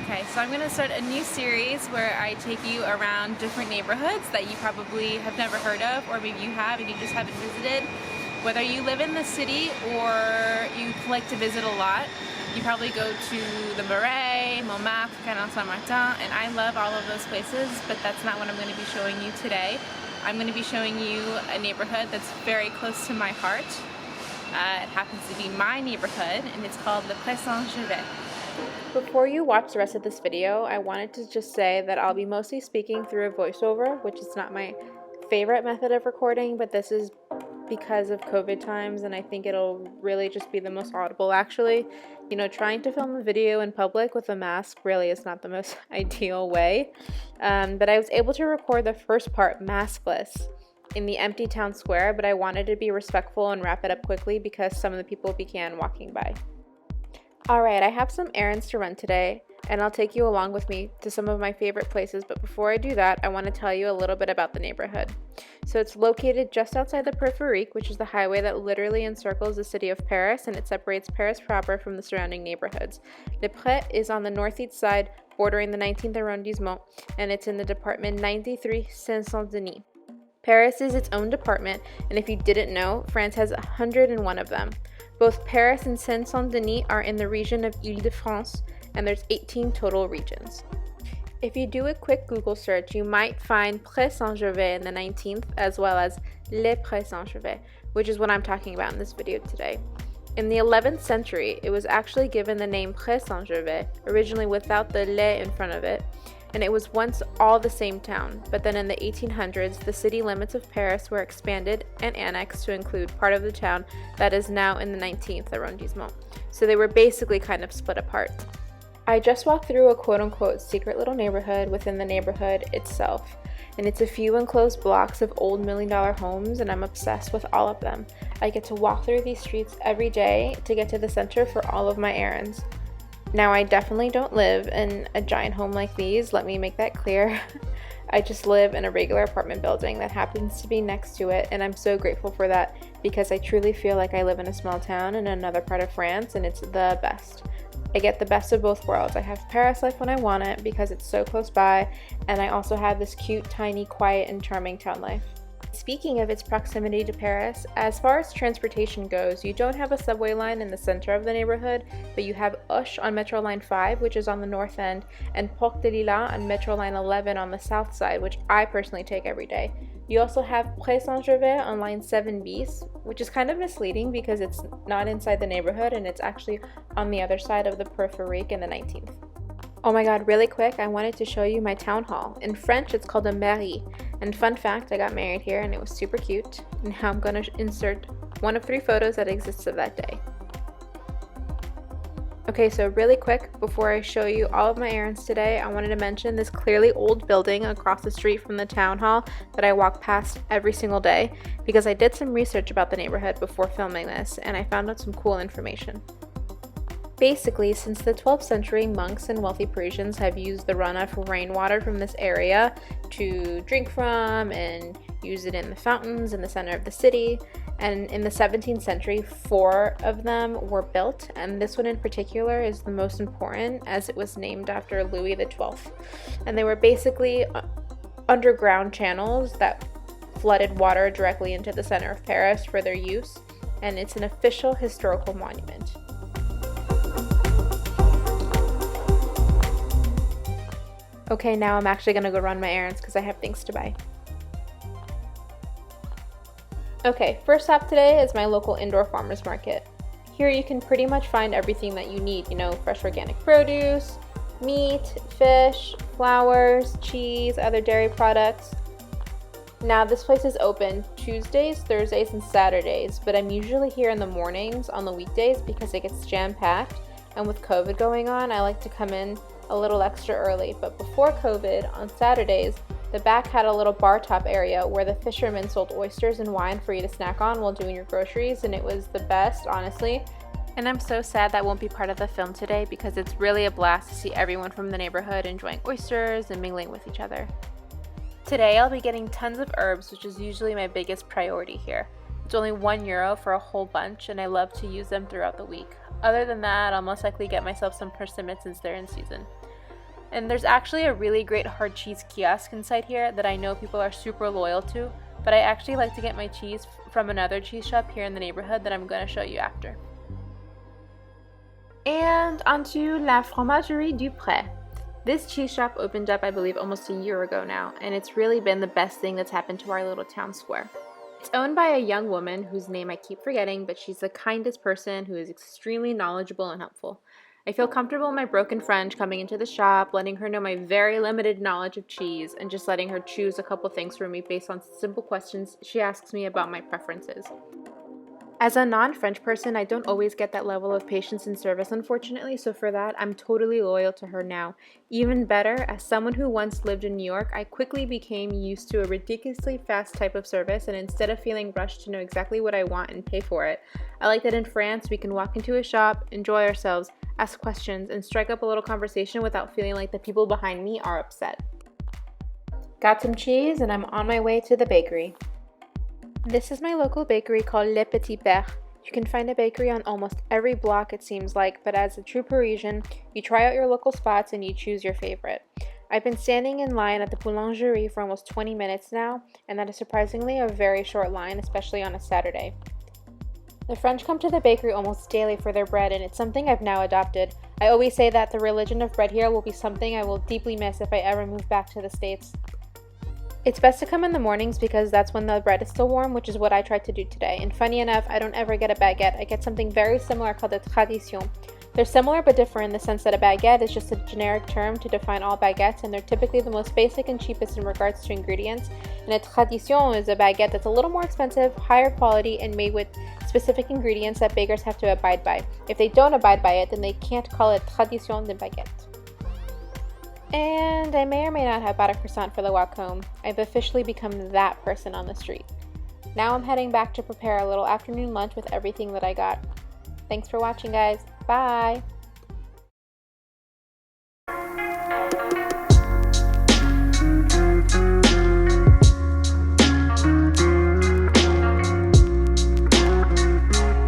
Okay, so I'm going to start a new series where I take you around different neighborhoods that you probably have never heard of, or maybe you have and you just haven't visited. Whether you live in the city or you like to visit a lot, you probably go to the Marais, Montmartre, Canal Saint-Martin, and I love all of those places, but that's not what I'm going to be showing you today. I'm going to be showing you a neighborhood that's very close to my heart. It happens to be my neighborhood, and it's called Le-Pré-Saint-Gervais. Before you watch the rest of this video, I wanted to just say that I'll be mostly speaking through a voiceover, which is not my favorite method of recording, but this is because of COVID times, and I think it'll really just be the most audible actually. You know, trying to film a video in public with a mask really is not the most ideal way, but I was able to record the first part maskless in the empty town square, but I wanted to be respectful and wrap it up quickly because some of the people began walking by. Alright, I have some errands to run today, and I'll take you along with me to some of my favorite places, but before I do that, I want to tell you a little bit about the neighborhood. So it's located just outside the Périphérique, which is the highway that literally encircles the city of Paris, and it separates Paris proper from the surrounding neighborhoods. Le-Pré is on the northeast side, bordering the 19th arrondissement, and it's in the department 93 Seine-Saint-Denis. Paris is its own department, and if you didn't know, France has 101 of them. Both Paris and Seine-Saint-Denis are in the region of Île-de-France, and there's 18 total regions. If you do a quick Google search, you might find Pré-Saint-Gervais in the 19th, as well as Le-Pré-Saint-Gervais, which is what I'm talking about in this video today. In the 11th century, it was actually given the name Pré-Saint-Gervais, originally without the le in front of it, and it was once all the same town, but then in the 1800s, the city limits of Paris were expanded and annexed to include part of the town that is now in the 19th arrondissement. So they were basically kind of split apart. I just walked through a quote-unquote secret little neighborhood within the neighborhood itself, and it's a few enclosed blocks of old million-dollar homes, and I'm obsessed with all of them. I get to walk through these streets every day to get to the center for all of my errands. Now, I definitely don't live in a giant home like these, let me make that clear. I just live in a regular apartment building that happens to be next to it, and I'm so grateful for that because I truly feel like I live in a small town in another part of France, and it's the best. I get the best of both worlds. I have Paris life when I want it because it's so close by, and I also have this cute, tiny, quiet, and charming town life. Speaking of its proximity to Paris, as far as transportation goes, you don't have a subway line in the center of the neighborhood, but you have Auch on Metro Line 5, which is on the north end, and Porte de Lila on Metro Line 11 on the south side, which I personally take every day. You also have Pré-Saint-Gervais on Line 7 bis, which is kind of misleading because it's not inside the neighborhood and it's actually on the other side of the Périphérique in the 19th. Oh my god, really quick, I wanted to show you my town hall. In French, it's called a mairie. And fun fact, I got married here and it was super cute. And now I'm going to insert one of 3 photos that exists of that day. Okay, so really quick, before I show you all of my errands today, I wanted to mention this clearly old building across the street from the town hall that I walk past every single day because I did some research about the neighborhood before filming this and I found out some cool information. Basically, since the 12th century, monks and wealthy Parisians have used the runoff rainwater from this area to drink from and use it in the fountains in the center of the city. And in the 17th century, 4 of them were built, and this one in particular is the most important as it was named after Louis XII. And they were basically underground channels that flooded water directly into the center of Paris for their use, and it's an official historical monument. Okay, now I'm actually gonna go run my errands because I have things to buy. Okay, first stop today is my local indoor farmers market. Here you can pretty much find everything that you need, you know, fresh organic produce, meat, fish, flowers, cheese, other dairy products. Now this place is open Tuesdays, Thursdays, and Saturdays, but I'm usually here in the mornings on the weekdays because it gets jam-packed, and with COVID going on, I like to come in a little extra early. But before COVID, on Saturdays, the back had a little bar top area where the fishermen sold oysters and wine for you to snack on while doing your groceries, and it was the best, honestly. And I'm so sad that won't be part of the film today because it's really a blast to see everyone from the neighborhood enjoying oysters and mingling with each other. Today I'll be getting tons of herbs, which is usually my biggest priority here. It's only €1 for a whole bunch, and I love to use them throughout the week. Other than that, I'll most likely get myself some persimmons since they're in season. And there's actually a really great hard cheese kiosk inside here that I know people are super loyal to, but I actually like to get my cheese from another cheese shop here in the neighborhood that I'm going to show you after. And onto La Fromagerie du Pré. This cheese shop opened up, I believe, almost a year ago now, and it's really been the best thing that's happened to our little town square. It's owned by a young woman whose name I keep forgetting, but she's the kindest person who is extremely knowledgeable and helpful. I feel comfortable in my broken French coming into the shop, letting her know my very limited knowledge of cheese, and just letting her choose a couple things for me based on simple questions she asks me about my preferences. As a non-French person, I don't always get that level of patience and service, unfortunately, so for that, I'm totally loyal to her now. Even better, as someone who once lived in New York, I quickly became used to a ridiculously fast type of service, and instead of feeling rushed to know exactly what I want and pay for it, I like that in France, we can walk into a shop, enjoy ourselves, ask questions, and strike up a little conversation without feeling like the people behind me are upset. Got some cheese, and I'm on my way to the bakery. This is my local bakery called Le-Pré-Saint-Gervais. You can find a bakery on almost every block, it seems like, but as a true Parisian, you try out your local spots and you choose your favorite. I've been standing in line at the boulangerie for almost 20 minutes now, and that is surprisingly a very short line, especially on a Saturday. The French come to the bakery almost daily for their bread, and it's something I've now adopted. I always say that the religion of bread here will be something I will deeply miss if I ever move back to the States. It's best to come in the mornings because that's when the bread is still warm, which is what I tried to do today. And funny enough, I don't ever get a baguette. I get something very similar called a tradition. They're similar but different in the sense that a baguette is just a generic term to define all baguettes, and they're typically the most basic and cheapest in regards to ingredients. And a tradition is a baguette that's a little more expensive, higher quality, and made with specific ingredients that bakers have to abide by. If they don't abide by it, then they can't call it tradition de baguette. And I may or may not have bought a croissant for the walk home. I've officially become that person on the street. Now I'm heading back to prepare a little afternoon lunch with everything that I got. Thanks for watching, guys. Bye!